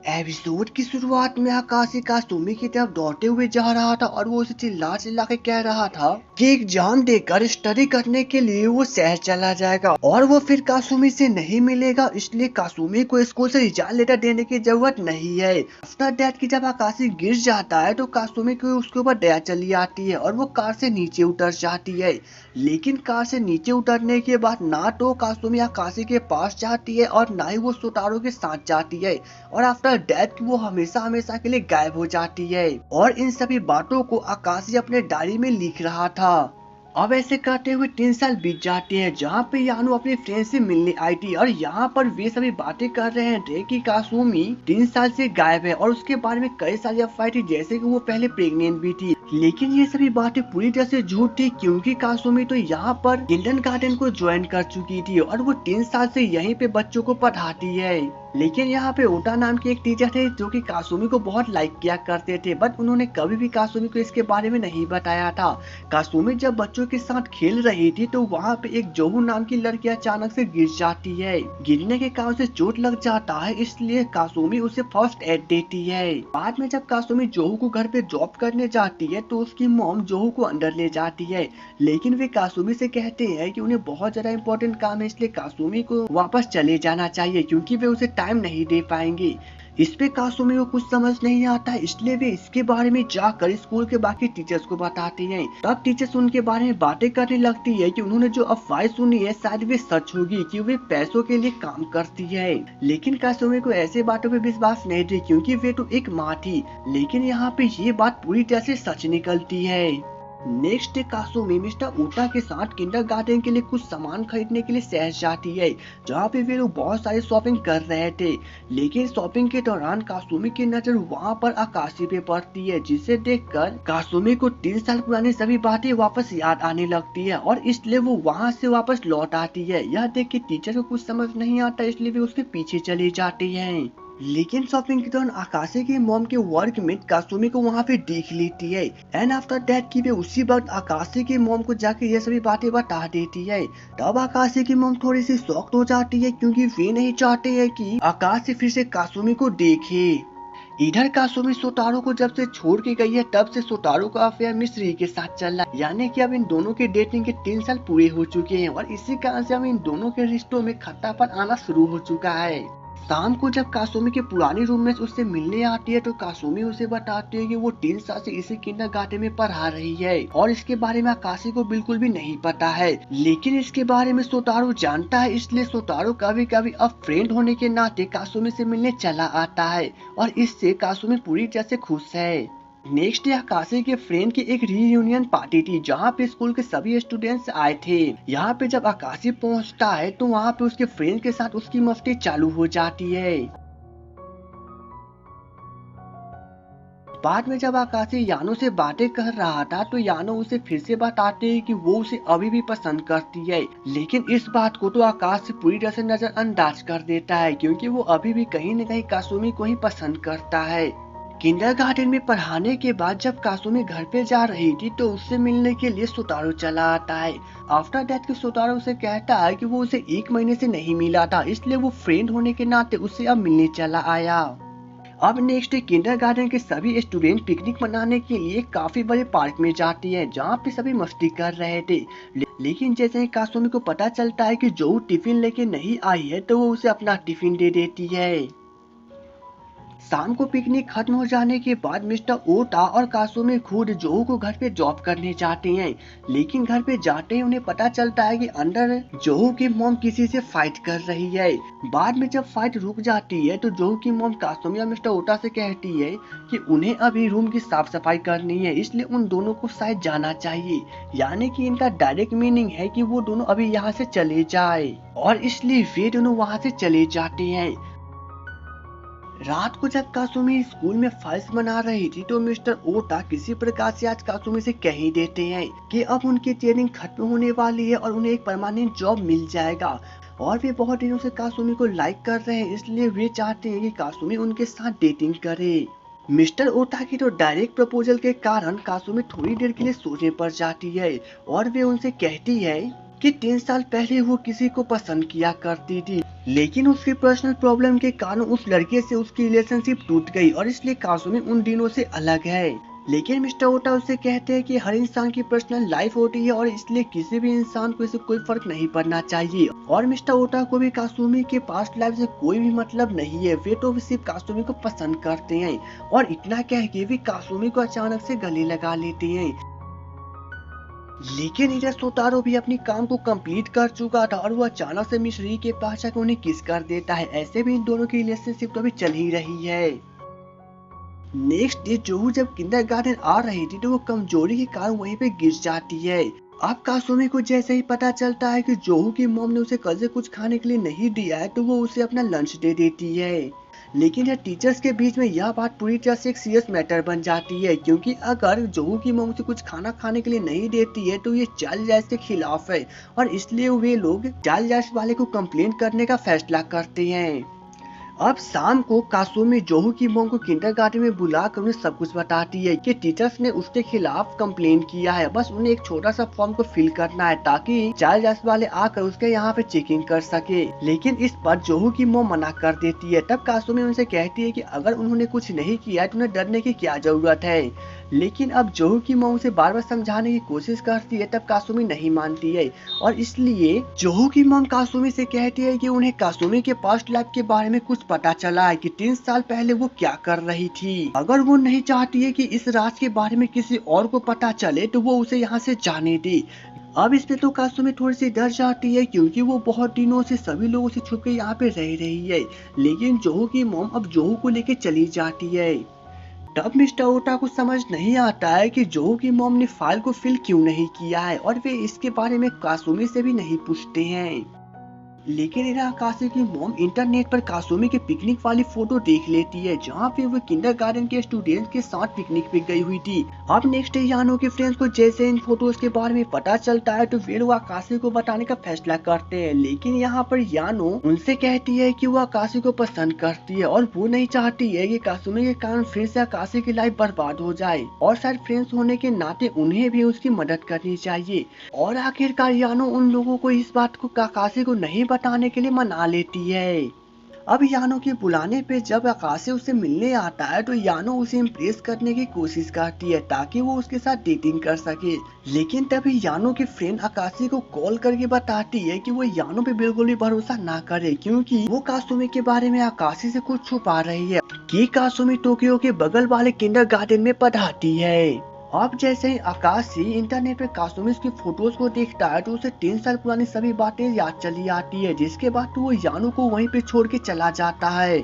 Episode की शुरुआत में आकाशी कासुमी की तरफ दौड़ते हुए जा रहा था और वो उसे चिल्ला चिल्ला के कह रहा था कि एग्जाम देकर स्टडी करने के लिए वो शहर चला जाएगा और वो फिर कासुमी से नहीं मिलेगा, इसलिए कासुमी को स्कूल से रिजाइन लेटर देने की जरूरत नहीं है। आफ्टर दैट की जब आकाशी गिर जाता है तो कासुमी को उसके ऊपर दया चली आती है और वो कार से नीचे उतर जाती है। लेकिन कार से नीचे उतरने के बाद ना तो कासुमी आकाशी के पास जाती है और ना ही वो सोटारो के साथ जाती है और आफ्टर डेथ वो हमेशा हमेशा के लिए गायब हो जाती है। और इन सभी बातों को आकाशी अपने डायरी में लिख रहा था। अब ऐसे करते हुए 3 साल बीत जाते हैं जहाँ पे यानो अपने फ्रेंड से मिलने आई थी और यहाँ पर वे सभी बातें कर रहे थे कि कासुमी 3 साल से गायब है और उसके बारे में कई सारी अफवाहें थी, जैसे कि वो पहले प्रेग्नेंट भी थी। लेकिन ये सभी बातें पूरी तरह से झूठ थी क्योंकि कासुमी तो यहाँ पर किंडरगार्टन को ज्वाइन कर चुकी थी और वो 3 साल से यहीं पे बच्चों को पढ़ाती है। लेकिन यहाँ पे ओटा नाम के एक टीचर थे जो कि कासुमी को बहुत लाइक किया करते थे, बट उन्होंने कभी भी कासुमी को इसके बारे में नहीं बताया था। कासुमी जब बच्चों के साथ खेल रही थी तो वहाँ पे एक जोहू नाम की लड़की अचानक से गिर जाती है। गिरने के कारण उसे चोट लग जाता है, इसलिए कासुमी उसे फर्स्ट एड देती है। बाद में जब कासुमी जोहू को घर पे ड्रॉप करने जाती है तो उसकी मॉम जोहू को अंदर ले जाती है, लेकिन वे कासुमी से कहते हैं कि उन्हें बहुत ज्यादा इम्पोर्टेंट काम है, इसलिए कासुमी को वापस चले जाना चाहिए क्योंकि वे उसे टाइम नहीं दे पाएंगे। इस पे कासुमी को कुछ समझ नहीं आता है, इसलिए वे इसके बारे में जाकर स्कूल के बाकी टीचर्स को बताती हैं। तब टीचर्स उनके बारे में बातें करने लगती है कि उन्होंने जो अफवाह सुनी है शायद वे सच होगी कि वे पैसों के लिए काम करती है। लेकिन कासुमी को ऐसे बातों पे विश्वास नहीं थे क्योंकि वे तो एक माँ थी। लेकिन यहाँ पे ये बात पूरी तरह से सच निकलती है। नेक्स्ट डे कासुमी मिस्टर ओटा के साथ किंडरगार्टन के लिए कुछ सामान खरीदने के लिए शहर जाती है, जहाँ पे वे लोग बहुत सारी शॉपिंग कर रहे थे। लेकिन शॉपिंग के दौरान कासुमी की नजर वहाँ पर आकाशी पे पड़ती है, जिसे देखकर कासुमी को 3 साल पुरानी सभी बातें वापस याद आने लगती है और इसलिए वो वहाँ से वापस लौट आती है। यह देख के टीचर को कुछ समझ नहीं आता, इसलिए वे उसके पीछे चले जाते हैं। लेकिन शॉपिंग के दौरान आकाशी की मॉम के वर्कमेट कासुमी को वहाँ पे देख लेती है एंड आफ्टर दैट की वे उसी वक्त आकाशी की मॉम को जाके ये सभी बातें बता देती है। तब आकाशी की मॉम थोड़ी सी शॉक्ड हो जाती है क्योंकि वे नहीं चाहते हैं कि आकाशी फिर से कासुमी को देखे। इधर कासुमी सोटारो को जब से छोड़ के गई है तब से सोटारो का अफेयर मिस्री के साथ चल रहा है, यानी कि अब इन दोनों के डेटिंग के 3 साल पूरे हो चुके हैं और इसी कारण से अब इन दोनों के रिश्तों में खट्टापन आना शुरू हो चुका है। शाम को जब कासुमी के पुरानी रूममेट उससे मिलने आती है तो कासुमी उसे बताती है कि वो 3 साल से इसी किंडरगार्टन में पढ़ा रही है और इसके बारे में आकाशी को बिल्कुल भी नहीं पता है। लेकिन इसके बारे में सोटारो जानता है, इसलिए सोटारो कभी कभी अब फ्रेंड होने के नाते कासुमी से मिलने चला आता है और इससे कासुमी पूरी तरह से खुश है। नेक्स्ट डे आकाशी के फ्रेंड की एक रीयूनियन पार्टी थी जहाँ पे स्कूल के सभी स्टूडेंट्स आए थे। यहाँ पे जब आकाशी पहुँचता है तो वहाँ पे उसके फ्रेंड के साथ उसकी मस्ती चालू हो जाती है। बाद में जब आकाशी यानो से बातें कर रहा था तो यानो उसे फिर से बताते हैं कि वो उसे अभी भी पसंद करती है, लेकिन इस बात को तो आकाश पूरी तरह से नजरअंदाज कर देता है क्योंकि वो अभी भी कहीं न कहीं कासुमी को ही पसंद करता है। किंडरगार्टन में पढ़ाने के बाद जब कासुमी घर पे जा रही थी तो उससे मिलने के लिए सोटारो चला आता है। आफ्टर डेथ के सोटारो उसे कहता है कि वो उसे 1 महीने से नहीं मिला था, इसलिए वो फ्रेंड होने के नाते उससे अब मिलने चला आया। अब नेक्स्ट डे किंडरगार्टन के सभी स्टूडेंट पिकनिक मनाने के लिए काफी बड़े पार्क में जाती है जहाँ पे सभी मस्ती कर रहे थे। लेकिन जैसे ही कासुमी को पता चलता है कि जो टिफिन लेके नहीं आई है तो वो उसे अपना टिफिन दे देती है। शाम को पिकनिक खत्म हो जाने के बाद मिस्टर ओटा और कासुमी खुद जोहू को घर पे ड्रॉप करने जाते हैं, लेकिन घर पे जाते ही उन्हें पता चलता है कि अंदर जोहू की मॉम किसी से फाइट कर रही है। बाद में जब फाइट रुक जाती है तो जोहू की मॉम कासुमी और मिस्टर ओटा से कहती है कि उन्हें अभी रूम की साफ सफाई करनी है, इसलिए उन दोनों को शायद जाना चाहिए। यानी कि इनका डायरेक्ट मीनिंग है कि वो दोनों अभी यहाँ से चले जाए और इसलिए वे दोनों वहाँ से चले जाते हैं। रात को जब कासुमी स्कूल में फाइल्स बना रही थी तो मिस्टर ओटा किसी प्रकार से आज कासुमी से कह ही देते हैं कि अब उनकी ट्रेनिंग खत्म होने वाली है और उन्हें एक परमानेंट जॉब मिल जाएगा और वे बहुत दिनों से कासुमी को लाइक कर रहे हैं, इसलिए वे चाहते हैं कि कासुमी उनके साथ डेटिंग करे। मिस्टर ओटा की तो डायरेक्ट प्रपोजल के कारण कासुमी थोड़ी देर के लिए सोचने पड़ जाती है और वे उनसे कहती है कि 3 साल पहले वो किसी को पसंद किया करती थी, लेकिन उसकी पर्सनल प्रॉब्लम के कारण उस लड़के से उसकी रिलेशनशिप टूट गई और इसलिए कासुमी उन दिनों से अलग है। लेकिन मिस्टर ओटा उससे कहते हैं कि हर इंसान की पर्सनल लाइफ होती है और इसलिए किसी भी इंसान को इससे कोई फर्क नहीं पड़ना चाहिए। और मिस्टर ओटा को भी कासुमी के पास्ट लाइफ से कोई भी मतलब नहीं है, वे तो सिर्फ कासुमी को पसंद करते हैं। और इतना कह के भी कासुमी को अचानक से गले लगा लेते हैं। लेकिन इधर सोतारो भी अपनी काम को कंप्लीट कर चुका था और वो अचानक से मिस री के पास जाकर उन्हें किस कर देता है। ऐसे भी इन दोनों की रिलेशनशिप तो अभी चल ही रही है। नेक्स्ट डे जोहू जब किंडरगार्टन आ रही थी तो वो कमजोरी के कारण वहीं पे गिर जाती है। अब कासुमी को जैसे ही पता चलता है कि जोहू की मॉम ने उसे कल से कुछ खाने के लिए नहीं दिया है तो वो उसे अपना लंच दे देती है। लेकिन यह टीचर्स के बीच में यह बात पूरी तरह से एक सीरियस मैटर बन जाती है, क्योंकि अगर जोहू की मॉम उसे कुछ खाना खाने के लिए नहीं देती है तो ये चाइल्ड राइट्स के खिलाफ है और इसलिए वे लोग चाइल्ड राइट्स वाले को कंप्लेंट करने का फैसला करते हैं। अब शाम को कासुमी जोहू की मॉम को किंडरगार्टन में बुलाकर उन्हें सब कुछ बताती है कि टीचर्स ने उसके खिलाफ कंप्लेन किया है, बस उन्हें एक छोटा सा फॉर्म को फिल करना है ताकि चाइल्ड राइट्स वाले आकर उसके यहाँ पे चेकिंग कर सके। लेकिन इस पर जोहू की मॉम मना कर देती है। तब कासुमी उनसे कहती है कि अगर उन्होंने कुछ नहीं किया है तो उन्हें डरने की क्या जरूरत है। लेकिन अब जोहू की मॉम उसे बार बार समझाने की कोशिश करती है, तब कासुमी नहीं मानती है और इसलिए जोहू की मॉम कासुमी से कहती है कि उन्हें कासुमी के पास्ट लाइफ के बारे में कुछ पता चला है कि 3 साल पहले वो क्या कर रही थी। अगर वो नहीं चाहती है कि इस राज के बारे में किसी और को पता चले तो वो उसे यहाँ से जाने दे। अब इस पे तो कासुमी थोड़ी सी डर जाती है, क्योंकि वो बहुत दिनों से सभी लोगों से छुप के यहाँ पे रह रही है। लेकिन जोहू की मॉम अब जोहू को लेके चली जाती है। तब मिस्टर ओटा को समझ नहीं आता है कि जोहू की मॉम ने फाइल को फिल क्यों नहीं किया है और वे इसके बारे में कासुमी से भी नहीं पूछते हैं। लेकिन इधर आकाशी की मॉम इंटरनेट पर कासुमी के पिकनिक वाली फोटो देख लेती है, जहाँ पे वो किंडरगार्टन के स्टूडेंट्स के साथ पिकनिक पे गई हुई थी। अब नेक्स्ट डे यानो के फ्रेंड्स को जैसे इन फोटोज के बारे में पता चलता है तो वे लोग आकाशी को बताने का फैसला करते हैं। लेकिन यहाँ पर यानो उनसे कहती है कि वो आकाशी को पसंद करती है और वो नहीं चाहती है कि कासुमी के कारण फिर से आकाशी की लाइफ बर्बाद हो जाए और शायद फ्रेंड्स होने के नाते उन्हें भी उसकी मदद करनी चाहिए। और आखिरकार यानो उन लोगों को इस बात को आकाशी को नहीं बताने के लिए मना लेती है। अब यानो के बुलाने पे जब आकाशी उससे मिलने आता है तो यानो उसे इम्प्रेस करने की कोशिश करती है ताकि वो उसके साथ डेटिंग कर सके। लेकिन तभी यानो की फ्रेंड आकाशी को कॉल करके बताती है कि वो यानो पे बिल्कुल भी भरोसा ना करे, क्योंकि वो कासुमी के बारे में आकाशी से कुछ छुपा रही है कि कासुमी टोक्यो के बगल वाले किंडरगार्टन में पढ़ाती है। अब जैसे ही आकाशी इंटरनेट पे कासुमी की फोटोज को देखता है तो उसे 3 साल पुरानी सभी बातें याद चली आती है, जिसके बाद तो वो यानो को वहीं पे छोड़ के चला जाता है।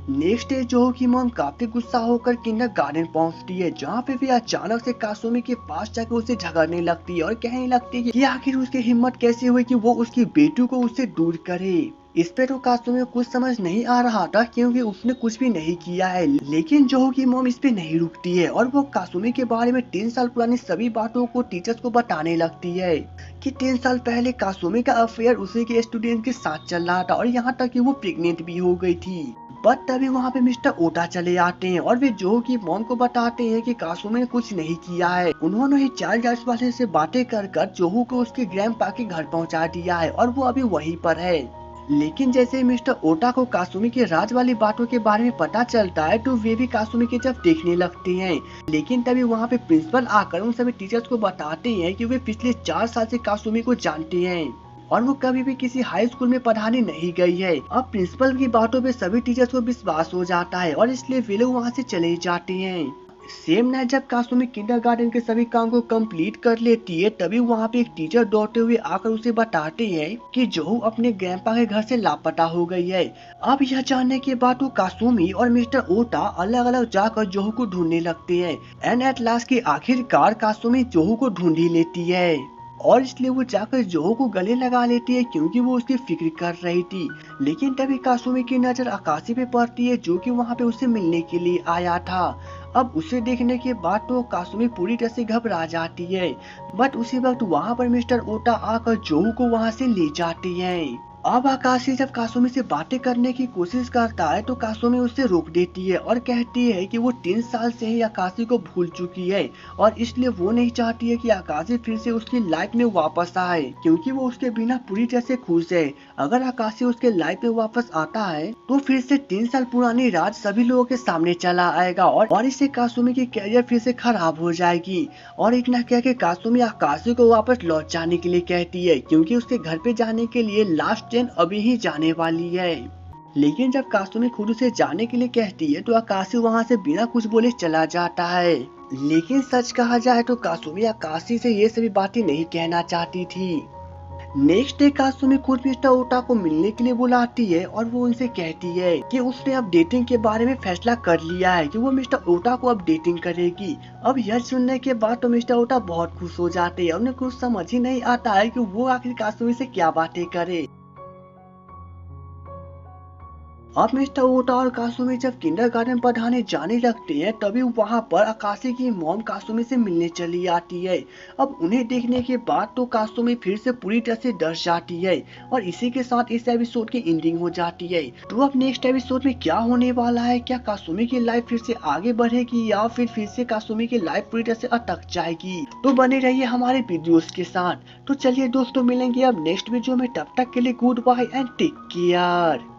नेक्स्ट डे जोहू की मॉम काफी गुस्सा होकर किंडरगार्टन पहुंचती है, जहाँ पे भी अचानक से कासुमी के पास जाकर उसे झगड़ने लगती है और कहने लगती है कि आखिर उसकी हिम्मत कैसे हुई कि वो उसकी बेटी को उससे दूर करे। इस पे तो कासुमी को कुछ समझ नहीं आ रहा था, क्योंकि उसने कुछ भी नहीं किया है। लेकिन जोहू की मॉम इस पे नहीं रुकती है और वो कासुमी के बारे में 3 साल पुरानी सभी बातों को टीचर्स को बताने लगती है कि 3 साल पहले कासुमी का अफेयर उसी के स्टूडेंट के साथ चल रहा था और यहाँ तक कि वो प्रेग्नेंट भी हो गई थी। बट तभी वहाँ पे मिस्टर ओटा चले आते हैं और वे जोहू की मॉम को बताते हैं कि कासुमी ने कुछ नहीं किया है, उन्होंने ही चाइल्ड राइट्स वाले से बातें कर जोहू को उसके ग्रैंडपा के घर पहुँचा दिया है और वो अभी वहीं पर है। लेकिन जैसे मिस्टर ओटा को कासुमी के राज वाली बातों के बारे में पता चलता है तो वे भी कासुमी की तरफ देखने लगते हैं। लेकिन तभी वहाँ पे प्रिंसिपल आकर उन सभी टीचर्स को बताते हैं कि वे पिछले 4 साल से कासुमी को जानते हैं और वो कभी भी किसी हाई स्कूल में पढ़ाने नहीं गई है। अब प्रिंसिपल की बातों पे सभी टीचर्स को विश्वास हो जाता है और इसलिए वे लोग वहाँ से चले जाते हैं। सेम नाइट जब कासुमी किंडरगार्टन के सभी काम को कंप्लीट कर लेती है तभी वहाँ पे एक टीचर दौड़ते हुए आकर उसे बताते हैं कि जोहू अपने ग्रैंडपा के घर से लापता हो गई है। अब यह जानने के बाद वो कासुमी और मिस्टर ओटा अलग अलग जाकर जोहू को ढूंढने लगते हैं एंड एट लास्ट की आखिरकार कासुमी जोहू को ढूंढ ही लेती है और इसलिए वो जाकर जोहू को गले लगा लेती है, क्योंकि वो उसकी फिक्र कर रही थी। लेकिन तभी कासुमी की नजर आकाशी पे पड़ती है जो कि वहाँ पे उससे मिलने के लिए आया था। अब उसे देखने के बाद तो कासुमी पूरी तरह से घबरा जाती है, बट उसी वक्त वहाँ पर मिस्टर ओटा आकर जोहू को वहाँ से ले जाती है। अब आकाशी जब कासुमी से बातें करने की कोशिश करता है तो कासुमी उससे रोक देती है और कहती है कि वो 3 साल से ही आकाशी को भूल चुकी है और इसलिए वो नहीं चाहती है कि आकाशी फिर से उसकी लाइफ में वापस आए, क्योंकि वो उसके बिना पूरी तरह से खुश है। अगर आकाशी उसके लाइफ में वापस आता है तो फिर से 3 साल पुरानी राज सभी लोगों के सामने चला आएगा और इससे कासुमी की कैरियर फिर से खराब हो जाएगी। और इतना कह के कासुमी आकाशी को वापस लौट जाने के लिए कहती है, क्योंकि उसके घर पे जाने के लिए लास्ट ट्रेन अभी ही जाने वाली है। लेकिन जब कासुमी खुद उसे जाने के लिए कहती है तो आकाशी वहाँ से बिना कुछ बोले चला जाता है। लेकिन सच कहा जाए तो कासुमी आकाशी से ये सभी बातें नहीं कहना चाहती थी। नेक्स्ट डे कासुमी खुद मिस्टर ओटा को मिलने के लिए बुलाती है और वो उनसे कहती है कि उसने अब डेटिंग के बारे में फैसला कर लिया है कि वो मिस्टर ओटा को अब डेटिंग करेगी। अब यह सुनने के बाद तो मिस्टर ओटा बहुत खुश हो जाते हैं। उन्हें कुछ समझ ही नहीं आता है कि वो आखिर कासुमी से क्या बातें करे। अब मिस्टर ओटा और कासुमी जब किंडरगार्टन पढ़ाने जाने लगते हैं तभी वहां पर आकाशी की मॉम कासुमी से मिलने चली आती है। अब उन्हें देखने के बाद तो कासुमी फिर से पूरी तरह से डर जाती है और इसी के साथ इस एपिसोड की एंडिंग हो जाती है। तो अब नेक्स्ट एपिसोड में क्या होने वाला है, क्या कासुमी की लाइफ फिर से आगे बढ़ेगी या फिर से कासुमी की लाइफ पूरी तरह से अटक जाएगी, तो बने रहिए हमारे वीडियोस के साथ। तो चलिए दोस्तों, मिलेंगे अब नेक्स्ट वीडियो में, तब तक के लिए good bye and take care.